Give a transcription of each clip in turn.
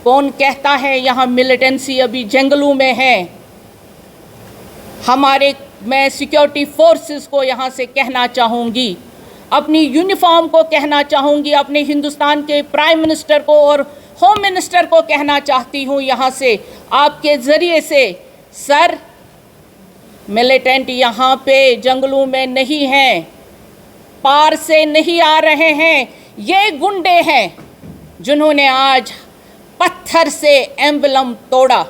کون کہتا ہے یہاں ملیٹنسی ابھی جنگلوں میں ہے؟ میں سیکیورٹی فورسز کو یہاں سے کہنا چاہوں گی، اپنی یونیفارم کو کہنا چاہوں گی، اپنے ہندوستان کے پرائم منسٹر کو اور ہوم منسٹر کو کہنا چاہتی ہوں یہاں سے آپ کے ذریعے سے، سر ملیٹنٹ یہاں پہ جنگلوں میں نہیں ہیں، پار سے نہیں آ رہے ہیں، یہ گنڈے ہیں جنہوں نے آج پتھر سے ایمبلم توڑا۔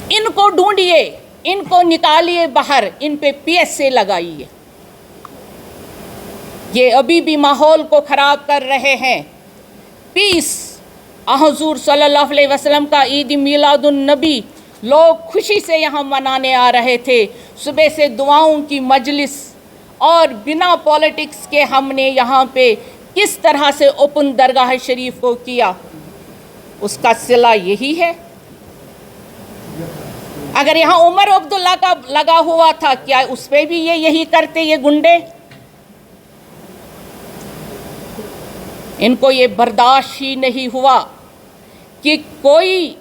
ان کو ڈھونڈیے، ان کو نکالیے باہر، ان پہ پی ایس سے لگائیے۔ یہ ابھی بھی ماحول کو خراب کر رہے ہیں۔ پیس، حضور صلی اللہ علیہ وسلم کا عید میلاد النبی لوگ خوشی سے یہاں منانے آ رہے تھے، صبح سے دعاؤں کی مجلس، اور بنا پالیٹکس کے ہم نے یہاں پہ کس طرح سے اوپن درگاہ شریف کو کیا، اس کا صلہ یہی ہے۔ اگر یہاں عمر عبداللہ کا لگا ہوا تھا، کیا اس پہ بھی یہی کرتے یہ گنڈے؟ ان کو یہ برداشت ہی نہیں ہوا کہ کوئی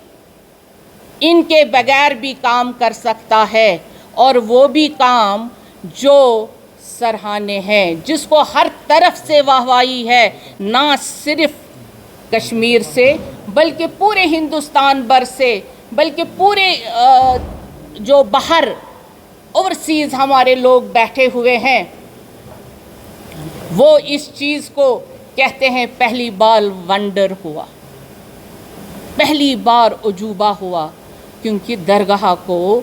ان کے بغیر بھی کام کر سکتا ہے، اور وہ بھی کام جو سراہنے ہیں، جس کو ہر طرف سے واہوائی ہے، نہ صرف کشمیر سے بلکہ پورے ہندوستان بھر سے، بلکہ پورے جو باہر اوورسیز ہمارے لوگ بیٹھے ہوئے ہیں، وہ اس چیز کو کہتے ہیں پہلی بار ونڈر ہوا، پہلی بار عجوبہ ہوا، کیونکہ درگاہ کو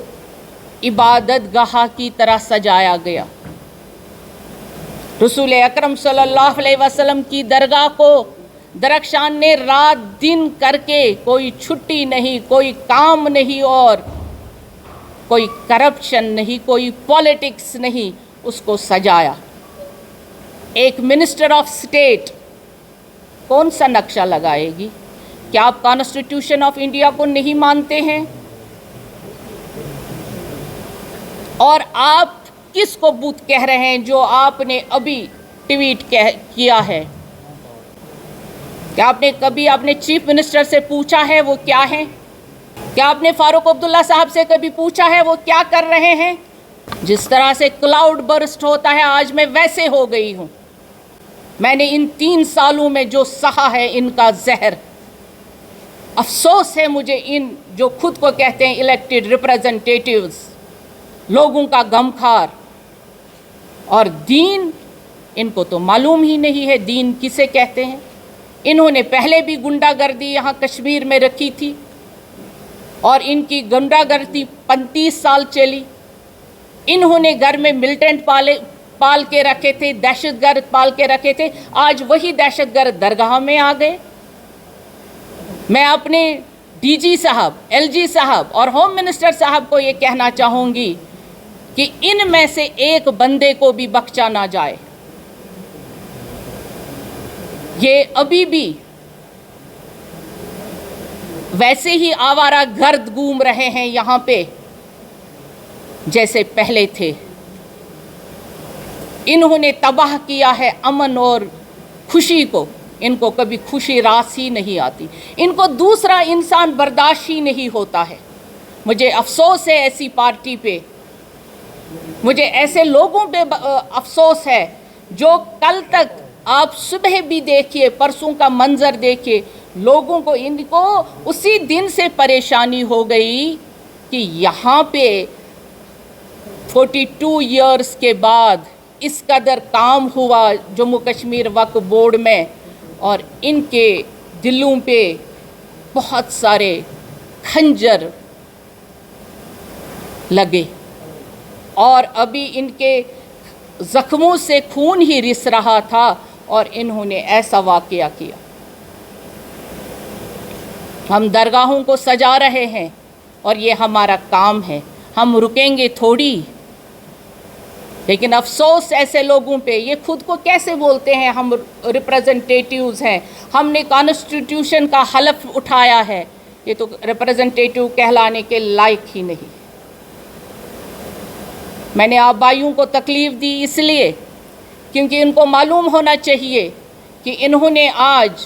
عبادت گاہ کی طرح سجایا گیا۔ رسول اکرم صلی اللہ علیہ وسلم کی درگاہ کو درخشان نے رات دن کر کے، کوئی چھٹی نہیں، کوئی کام نہیں، اور کوئی کرپشن نہیں، کوئی پالیٹکس نہیں، اس کو سجایا۔ ایک منسٹر آف اسٹیٹ کون سا نقشہ لگائے گی؟ کیا آپ کانسٹیٹیوشن آف انڈیا کو نہیں مانتے ہیں؟ اور آپ کس کو بت کہہ رہے ہیں جو آپ نے ابھی ٹویٹ کیا ہے؟ کیا آپ نے کبھی اپنے چیف منسٹر سے پوچھا ہے وہ کیا ہیں؟ کیا آپ نے فاروق عبداللہ صاحب سے کبھی پوچھا ہے وہ کیا کر رہے ہیں؟ جس طرح سے کلاؤڈ برسٹ ہوتا ہے، آج میں ویسے ہو گئی ہوں۔ میں نے ان 3 سالوں میں جو سہا ہے ان کا زہر، افسوس ہے مجھے ان جو خود کو کہتے ہیں الیکٹڈ ریپریزنٹیٹیوز، لوگوں کا غمخوار، اور دین ان کو تو معلوم ہی نہیں ہے دین کسے کہتے ہیں۔ انہوں نے پہلے بھی گنڈا گردی یہاں کشمیر میں رکھی تھی، اور ان کی گنڈا گردی 35 سال چلی۔ انہوں نے گھر میں ملٹنٹ پال کے رکھے تھے، دہشت گرد پال کے رکھے تھے، آج وہی دہشت گرد درگاہ میں آ گئے۔ میں اپنے ڈی جی صاحب، ایل جی صاحب اور ہوم منسٹر صاحب کو یہ کہنا چاہوں گی کہ ان میں سے ایک بندے کو بھی بخشا نہ جائے۔ یہ ابھی بھی ویسے ہی آوارہ گرد گھوم رہے ہیں یہاں پہ جیسے پہلے تھے۔ انہوں نے تباہ کیا ہے امن اور خوشی کو، ان کو کبھی خوشی راس ہی نہیں آتی، ان کو دوسرا انسان برداشت ہی نہیں ہوتا ہے۔ مجھے افسوس ہے ایسی پارٹی پہ، مجھے ایسے لوگوں پہ افسوس ہے جو کل تک آپ صبح بھی دیکھیے، پرسوں کا منظر دیکھیے، لوگوں کو ان کو اسی دن سے پریشانی ہو گئی کہ یہاں پہ 42 ایئرز کے بعد اس قدر کام ہوا جموں کشمیر وقف بورڈ میں، اور ان کے دلوں پہ بہت سارے کھنجر لگے، اور ابھی ان کے زخموں سے خون ہی رس رہا تھا، اور انہوں نے ایسا واقعہ کیا۔ ہم درگاہوں کو سجا رہے ہیں، اور یہ ہمارا کام ہے، ہم رکیں گے تھوڑی۔ لیکن افسوس ایسے لوگوں پہ، یہ خود کو کیسے بولتے ہیں ہم ریپریزنٹیٹیوز ہیں، ہم نے کانسٹیٹیوشن کا حلف اٹھایا ہے، یہ تو ریپریزنٹیٹیو کہلانے کے لائق ہی نہیں۔ میں نے آپ بھائیوں کو تکلیف دی اس لیے کیونکہ ان کو معلوم ہونا چاہیے کہ انہوں نے آج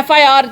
FIR